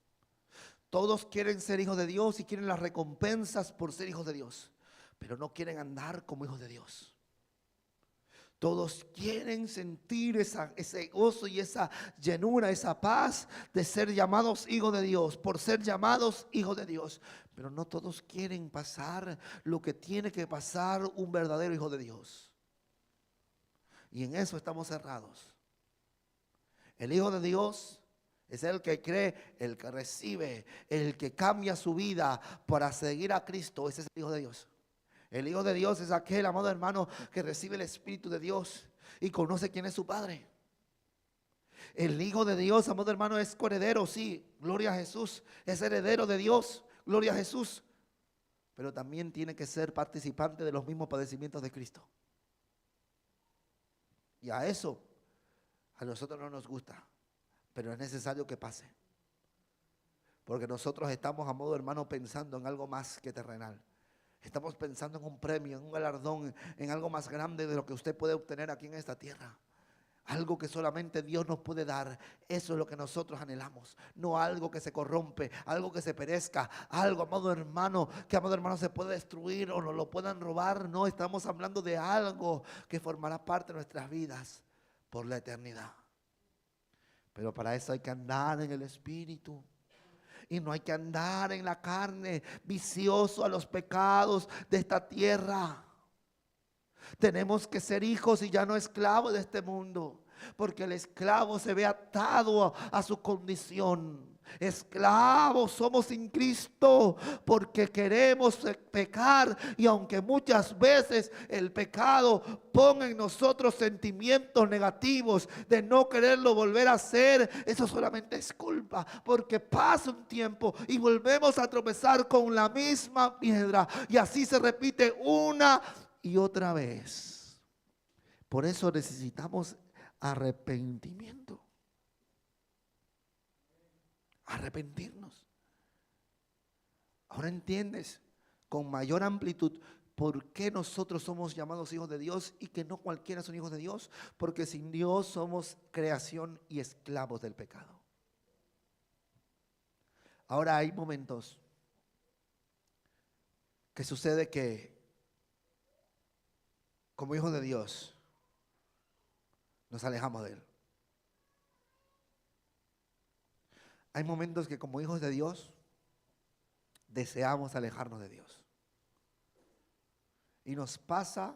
Todos quieren ser hijos de Dios y quieren las recompensas por ser hijos de Dios, pero no quieren andar como hijos de Dios. Todos quieren sentir ese gozo y esa llenura, esa paz de ser llamados hijos de Dios, por ser llamados hijos de Dios. Pero no todos quieren pasar lo que tiene que pasar un verdadero hijo de Dios. Y en eso estamos cerrados. El hijo de Dios es el que cree, el que recibe, el que cambia su vida para seguir a Cristo. Ese es el hijo de Dios. El Hijo de Dios es aquel, amado hermano, que recibe el Espíritu de Dios y conoce quién es su Padre. El Hijo de Dios, amado hermano, es coheredero, sí, gloria a Jesús. Es heredero de Dios, gloria a Jesús. Pero también tiene que ser participante de los mismos padecimientos de Cristo. Y a eso a nosotros no nos gusta, pero es necesario que pase. Porque nosotros estamos, amado hermano, pensando en algo más que terrenal. Estamos pensando en un premio, en un galardón, en algo más grande de lo que usted puede obtener aquí en esta tierra. Algo que solamente Dios nos puede dar. Eso es lo que nosotros anhelamos. No algo que se corrompe, algo que se perezca, algo, amado hermano, que, amado hermano, se puede destruir o nos lo puedan robar. No, estamos hablando de algo que formará parte de nuestras vidas por la eternidad. Pero para eso hay que andar en el Espíritu. Y no hay que andar en la carne, vicioso a los pecados de esta tierra. Tenemos que ser hijos y ya no esclavos de este mundo, porque el esclavo se ve atado a su condición. Esclavos somos sin Cristo porque queremos pecar, y aunque muchas veces el pecado ponga en nosotros sentimientos negativos de no quererlo volver a hacer, eso solamente es culpa, porque pasa un tiempo y volvemos a tropezar con la misma piedra, y así se repite una y otra vez. Por eso necesitamos arrepentimiento. Arrepentirnos. Ahora entiendes con mayor amplitud por qué nosotros somos llamados hijos de Dios y que no cualquiera son hijos de Dios. Porque sin Dios somos creación y esclavos del pecado. Ahora hay momentos que sucede que como hijos de Dios nos alejamos de Él. Hay momentos que como hijos de Dios deseamos alejarnos de Dios. Y nos pasa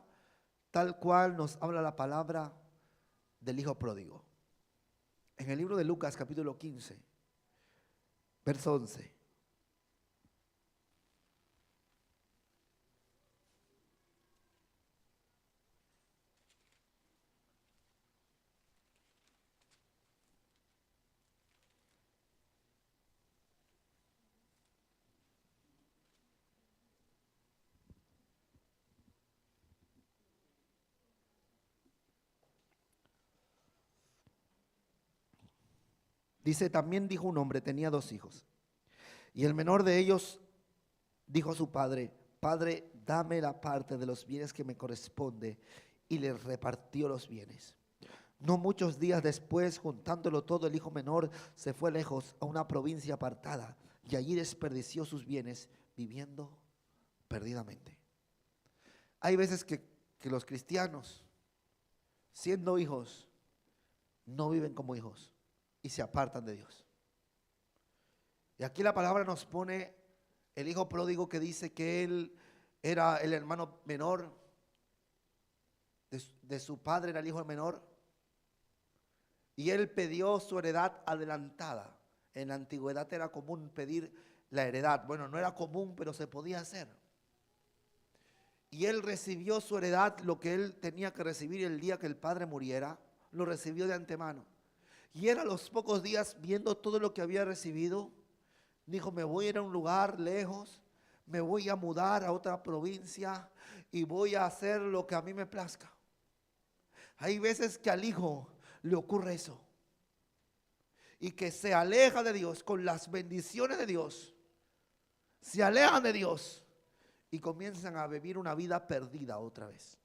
tal cual nos habla la palabra del hijo pródigo. En el libro de Lucas capítulo 15, verso 11. Dice, también dijo un hombre, tenía 2 hijos. Y el menor de ellos dijo a su padre, Padre, dame la parte de los bienes que me corresponde. Y le repartió los bienes. No muchos días después, juntándolo todo, el hijo menor se fue lejos a una provincia apartada. Y allí desperdició sus bienes viviendo perdidamente. Hay veces que los cristianos, siendo hijos, no viven como hijos y se apartan de Dios. Y aquí la palabra nos pone el hijo pródigo, que dice que él era el hermano menor de su padre, era el hijo menor, y él pidió su heredad adelantada. En la antigüedad era común pedir la heredad. Bueno, no era común, pero se podía hacer. Y él recibió su heredad, lo que él tenía que recibir el día que el padre muriera, lo recibió de antemano. Y él, a los pocos días, viendo todo lo que había recibido, dijo, me voy a ir a un lugar lejos, me voy a mudar a otra provincia y voy a hacer lo que a mí me plazca. Hay veces que al hijo le ocurre eso, y que se aleja de Dios con las bendiciones de Dios, se alejan de Dios y comienzan a vivir una vida perdida otra vez.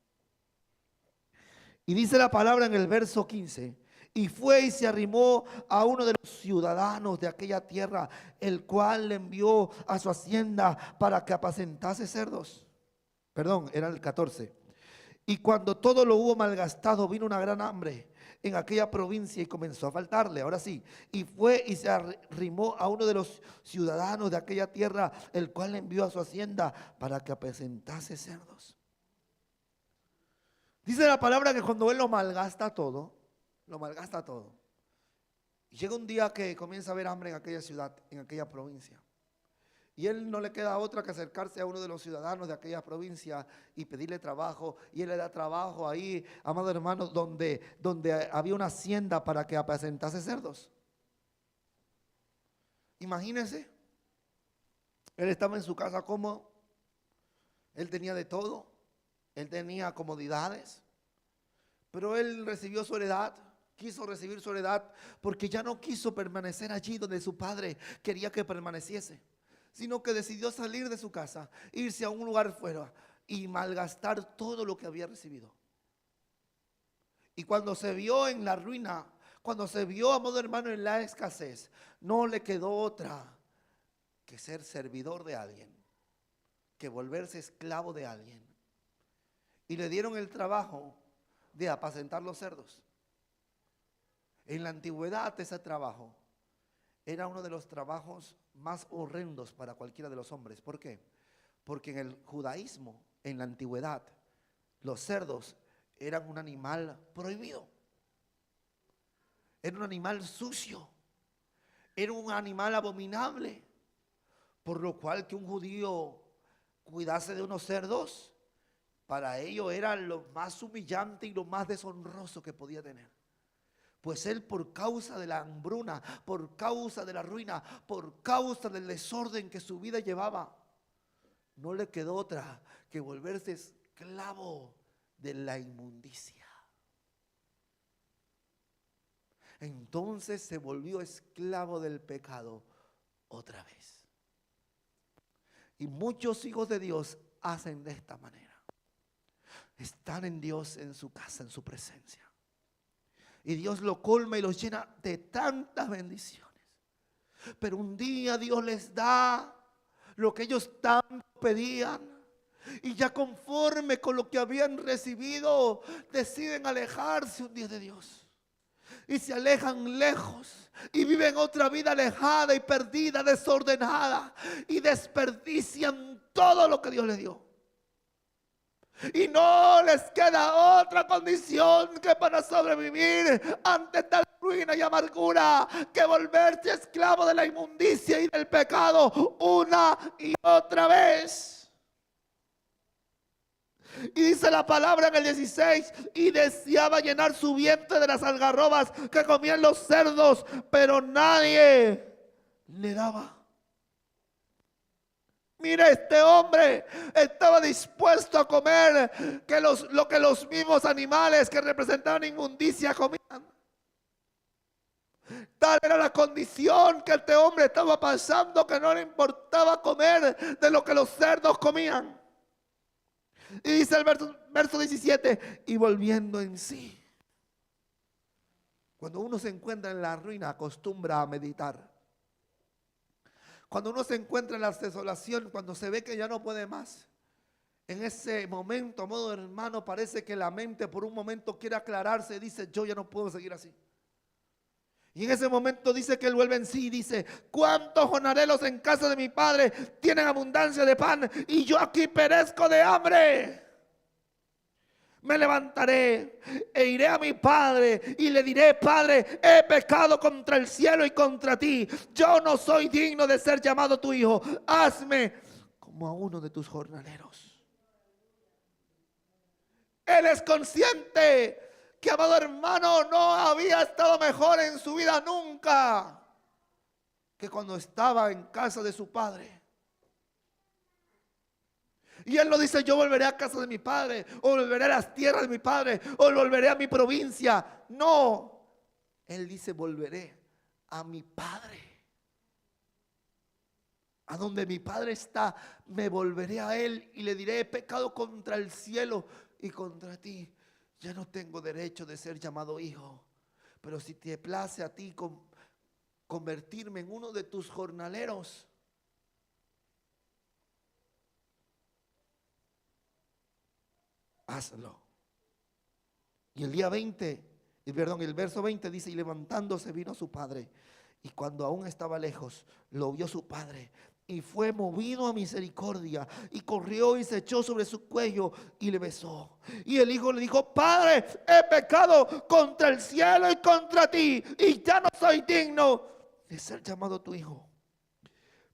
Y dice la palabra en el verso 15, y fue y se arrimó a uno de los ciudadanos de aquella tierra, el cual le envió a su hacienda para que apacentase cerdos. Perdón, era el 14. Y cuando todo lo hubo malgastado, vino una gran hambre en aquella provincia y comenzó a faltarle. Ahora sí, y fue y se arrimó a uno de los ciudadanos de aquella tierra, el cual le envió a su hacienda para que apacentase cerdos. Dice la palabra que cuando él lo malgasta todo, y llega un día que comienza a haber hambre en aquella ciudad, en aquella provincia. Y él no le queda otra que acercarse a uno de los ciudadanos de aquella provincia y pedirle trabajo. Y él le da trabajo ahí, amado hermano, donde había una hacienda para que apacentase cerdos. Imagínense, él estaba en su casa cómodo, él tenía de todo, él tenía comodidades, pero él recibió su heredad. Quiso recibir su heredad porque ya no quiso permanecer allí donde su padre quería que permaneciese, sino que decidió salir de su casa, irse a un lugar fuera y malgastar todo lo que había recibido. Y cuando se vio en la ruina, cuando se vio, amado hermano, en la escasez, no le quedó otra que ser servidor de alguien, que volverse esclavo de alguien. Y le dieron el trabajo de apacentar los cerdos. En la antigüedad ese trabajo era uno de los trabajos más horrendos para cualquiera de los hombres. ¿Por qué? Porque en el judaísmo, en la antigüedad, los cerdos eran un animal prohibido. Era un animal sucio. Era un animal abominable. Por lo cual que un judío cuidase de unos cerdos, para ello era lo más humillante y lo más deshonroso que podía tener. Pues él, por causa de la hambruna, por causa de la ruina, por causa del desorden que su vida llevaba, no le quedó otra que volverse esclavo de la inmundicia. Entonces se volvió esclavo del pecado otra vez. Y muchos hijos de Dios hacen de esta manera. Están en Dios, en su casa, en su presencia. Y Dios lo colma y los llena de tantas bendiciones. Pero un día Dios les da lo que ellos tanto pedían. Y ya conforme con lo que habían recibido, deciden alejarse un día de Dios. Y se alejan lejos. Y viven otra vida alejada y perdida, desordenada. Y desperdician todo lo que Dios les dio. Y no les queda otra condición que para sobrevivir ante tal ruina y amargura que volverse esclavo de la inmundicia y del pecado una y otra vez. Y dice la palabra en el 16: y deseaba llenar su vientre de las algarrobas que comían los cerdos, pero nadie le daba. Mira, este hombre estaba dispuesto a comer lo que los mismos animales que representaban inmundicia comían. Tal era la condición que este hombre estaba pasando, que no le importaba comer de lo que los cerdos comían. Y dice el verso 17: y volviendo en sí. Cuando uno se encuentra en la ruina, acostumbra a meditar. Cuando uno se encuentra en la desolación, cuando se ve que ya no puede más, en ese momento, amado hermano, parece que la mente por un momento quiere aclararse y dice: yo ya no puedo seguir así. Y en ese momento dice que él vuelve en sí y dice: ¿cuántos jornaleros en casa de mi padre tienen abundancia de pan y yo aquí perezco de hambre? Me levantaré e iré a mi padre y le diré: Padre, he pecado contra el cielo y contra ti. Yo no soy digno de ser llamado tu hijo. Hazme como a uno de tus jornaleros. Él es consciente que, amado hermano, no había estado mejor en su vida nunca que cuando estaba en casa de su padre. Y él no dice: yo volveré a casa de mi padre, o volveré a las tierras de mi padre, o volveré a mi provincia. No, él dice: volveré a mi padre. A donde mi padre está, me volveré a él y le diré: he pecado contra el cielo y contra ti. Ya no tengo derecho de ser llamado hijo, pero si te place a ti convertirme en uno de tus jornaleros, hazlo. Y el verso 20 dice: y levantándose vino su padre, y cuando aún estaba lejos, lo vio su padre, y fue movido a misericordia, y corrió y se echó sobre su cuello y le besó. Y el hijo le dijo: Padre, he pecado contra el cielo y contra ti, y ya no soy digno de ser llamado tu hijo.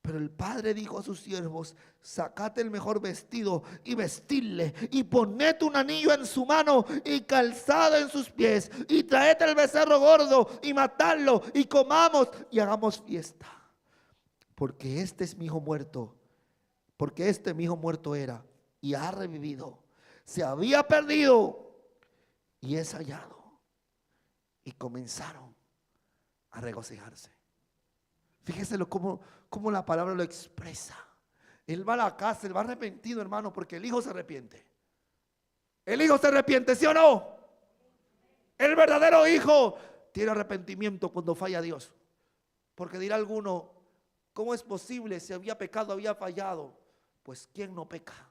Pero el padre dijo a sus siervos: sacad el mejor vestido y vestidle, y poned un anillo en su mano y calzado en sus pies, y traed el becerro gordo y matadlo, y comamos y hagamos fiesta. Porque este es mi hijo muerto, porque este mi hijo muerto era y ha revivido. Se había perdido y es hallado. Y comenzaron a regocijarse. Fíjese cómo la palabra lo expresa. Él va a la casa, él va arrepentido, hermano, porque el hijo se arrepiente. El hijo se arrepiente, ¿sí o no? El verdadero hijo tiene arrepentimiento cuando falla a Dios. Porque dirá alguno: ¿cómo es posible? Si había pecado, había fallado. Pues ¿quién no peca?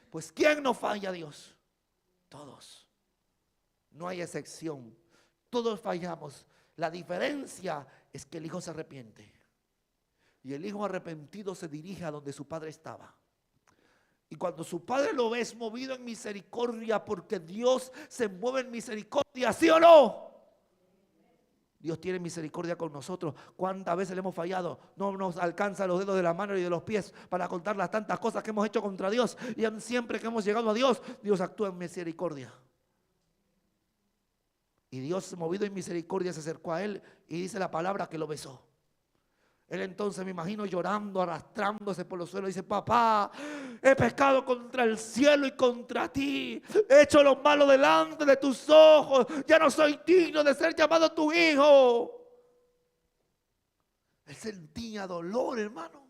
Pues ¿quién no falla a Dios? Todos. No hay excepción. Todos fallamos. La diferencia es que el hijo se arrepiente. Y el hijo arrepentido se dirige a donde su padre estaba. Y cuando su padre lo ve, es movido en misericordia, porque Dios se mueve en misericordia, ¿sí o no? Dios tiene misericordia con nosotros. ¿Cuántas veces le hemos fallado? No nos alcanza los dedos de la mano y de los pies para contar las tantas cosas que hemos hecho contra Dios. Y siempre que hemos llegado a Dios, Dios actúa en misericordia. Y Dios, movido en misericordia, se acercó a él y dice la palabra que lo besó. Él entonces, me imagino, llorando, arrastrándose por los suelos, dice: papá, he pecado contra el cielo y contra ti. He hecho lo malo delante de tus ojos. Ya no soy digno de ser llamado tu hijo. Él sentía dolor, hermano.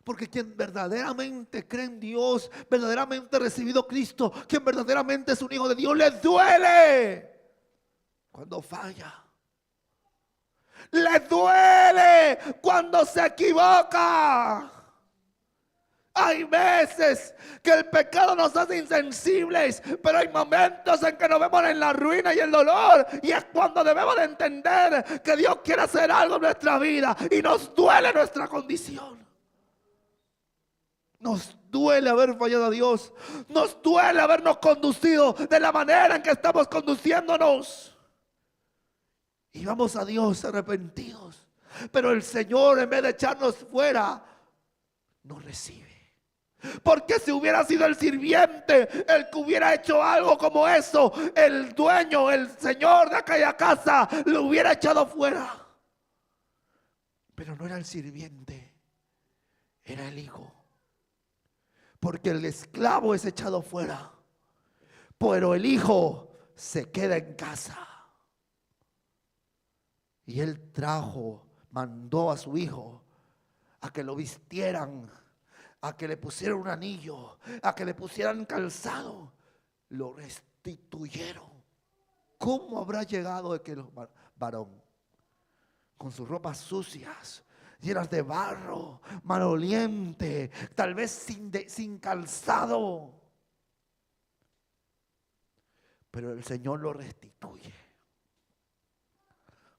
Porque quien verdaderamente cree en Dios, verdaderamente ha recibido a Cristo, quien verdaderamente es un hijo de Dios, le duele cuando falla. Le duele cuando se equivoca. Hay veces que el pecado nos hace insensibles, pero hay momentos en que nos vemos en la ruina y el dolor, y es cuando debemos de entender que Dios quiere hacer algo en nuestra vida y nos duele nuestra condición. Nos duele haber fallado a Dios. Nos duele habernos conducido de la manera en que estamos conduciéndonos. Y vamos a Dios arrepentidos. Pero el Señor, en vez de echarnos fuera, nos recibe. Porque si hubiera sido el sirviente el que hubiera hecho algo como eso, el dueño, el señor de aquella casa, lo hubiera echado fuera. Pero no era el sirviente, era el hijo. Porque el esclavo es echado fuera, pero el hijo se queda en casa. Y él mandó a su hijo a que lo vistieran, a que le pusieran un anillo, a que le pusieran calzado. Lo restituyeron. ¿Cómo habrá llegado aquel varón? Con sus ropas sucias, llenas de barro, maloliente, tal vez sin calzado. Pero el Señor lo restituye.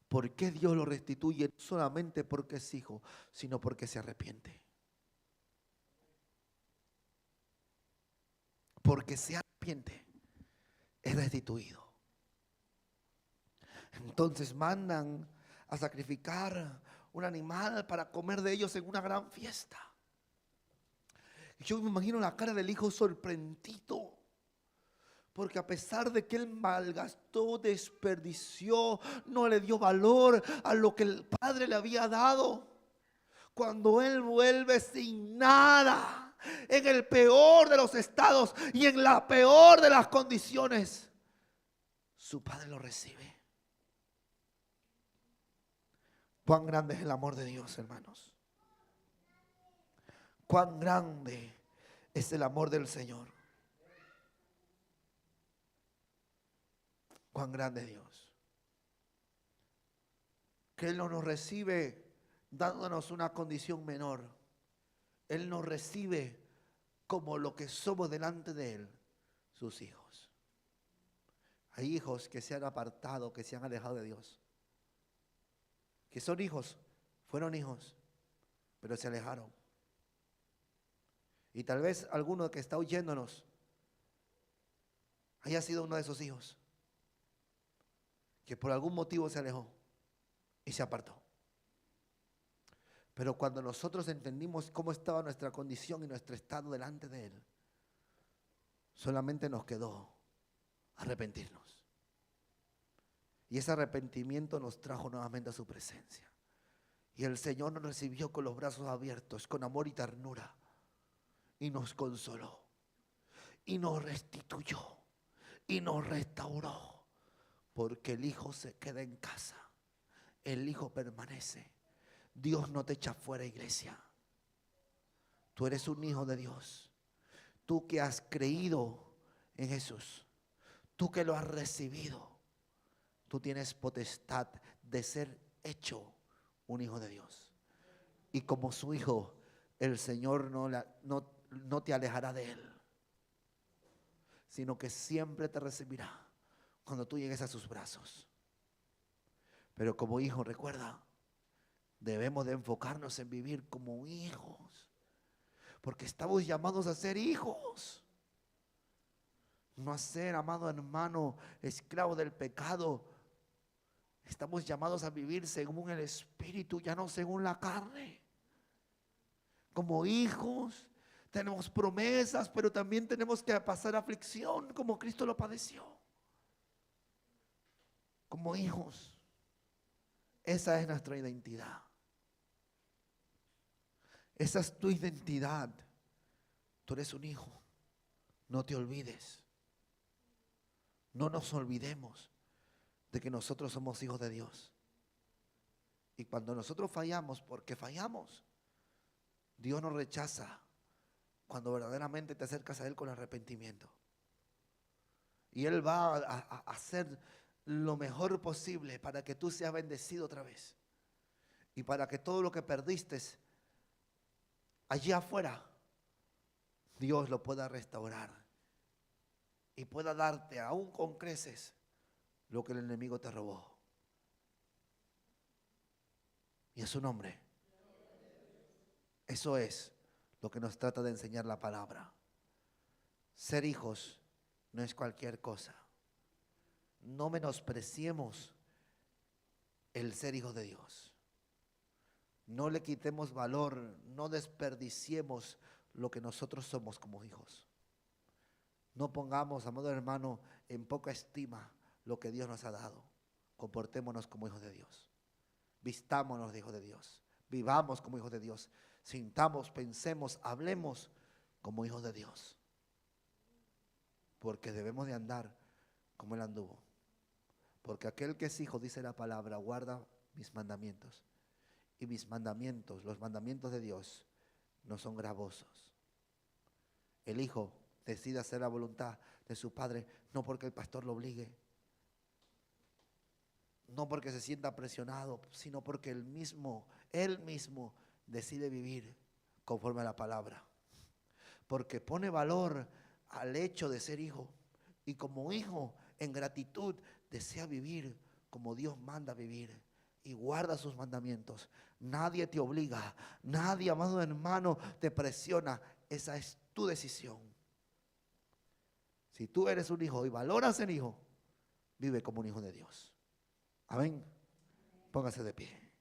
¿Por qué Dios lo restituye? No solamente porque es hijo, sino porque se arrepiente. Porque se arrepiente, es restituido. Entonces mandan a sacrificar un animal para comer de ellos en una gran fiesta. Yo me imagino la cara del hijo sorprendido. Porque a pesar de que él malgastó, desperdició, no le dio valor a lo que el padre le había dado, cuando él vuelve sin nada, en el peor de los estados y en la peor de las condiciones, su padre lo recibe. Cuán grande es el amor de Dios, hermanos. Cuán grande es el amor del Señor. Cuán grande es Dios. Que Él no nos recibe dándonos una condición menor. Él nos recibe como lo que somos delante de Él, sus hijos. Hay hijos que se han apartado, que se han alejado de Dios. Que son hijos, fueron hijos, pero se alejaron. Y tal vez alguno que está oyéndonos haya sido uno de esos hijos que por algún motivo se alejó y se apartó. Pero cuando nosotros entendimos cómo estaba nuestra condición y nuestro estado delante de Él, solamente nos quedó arrepentirnos. Y ese arrepentimiento nos trajo nuevamente a su presencia. Y el Señor nos recibió con los brazos abiertos, con amor y ternura. Y nos consoló. Y nos restituyó. Y nos restauró. Porque el Hijo se queda en casa. El Hijo permanece. Dios no te echa fuera, iglesia. Tú eres un hijo de Dios. Tú que has creído en Jesús. Tú que lo has recibido. Tú tienes potestad de ser hecho un hijo de Dios. Y como su hijo, el Señor no te alejará de Él, sino que siempre te recibirá cuando tú llegues a sus brazos. Pero como hijo, recuerda, debemos de enfocarnos en vivir como hijos, porque estamos llamados a ser hijos, no a ser, amado hermano, esclavo del pecado. Estamos llamados a vivir según el Espíritu, ya no según la carne. Como hijos tenemos promesas, pero también tenemos que pasar aflicción como Cristo lo padeció. Como hijos, esa es nuestra identidad. Esa es tu identidad. Tú eres un hijo. No te olvides. No nos olvidemos de que nosotros somos hijos de Dios. Y cuando nosotros fallamos, porque fallamos, Dios nos rechaza cuando verdaderamente te acercas a Él con arrepentimiento. Y Él va a hacer lo mejor posible para que tú seas bendecido otra vez. Y para que todo lo que perdiste allí afuera, Dios lo pueda restaurar. Y pueda darte aún con creces lo que el enemigo te robó. Y es su nombre. Eso es lo que nos trata de enseñar la palabra. Ser hijos no es cualquier cosa. No menospreciemos el ser hijos de Dios. No le quitemos valor, no desperdiciemos lo que nosotros somos como hijos. No pongamos, amado hermano, en poca estima lo que Dios nos ha dado. Comportémonos como hijos de Dios. Vistámonos de hijos de Dios. Vivamos como hijos de Dios. Sintamos, pensemos, hablemos como hijos de Dios. Porque debemos de andar como Él anduvo. Porque aquel que es hijo, dice la palabra, guarda mis mandamientos. Y mis mandamientos, los mandamientos de Dios, no son gravosos. El hijo decide hacer la voluntad de su padre, no porque el pastor lo obligue, no porque se sienta presionado, sino porque él mismo decide vivir conforme a la palabra. Porque pone valor al hecho de ser hijo. Y como hijo, en gratitud, desea vivir como Dios manda vivir. Y guarda sus mandamientos. Nadie te obliga. Nadie, amado hermano, te presiona. Esa es tu decisión. Si tú eres un hijo y valoras ser hijo, vive como un hijo de Dios. Amén. Póngase de pie.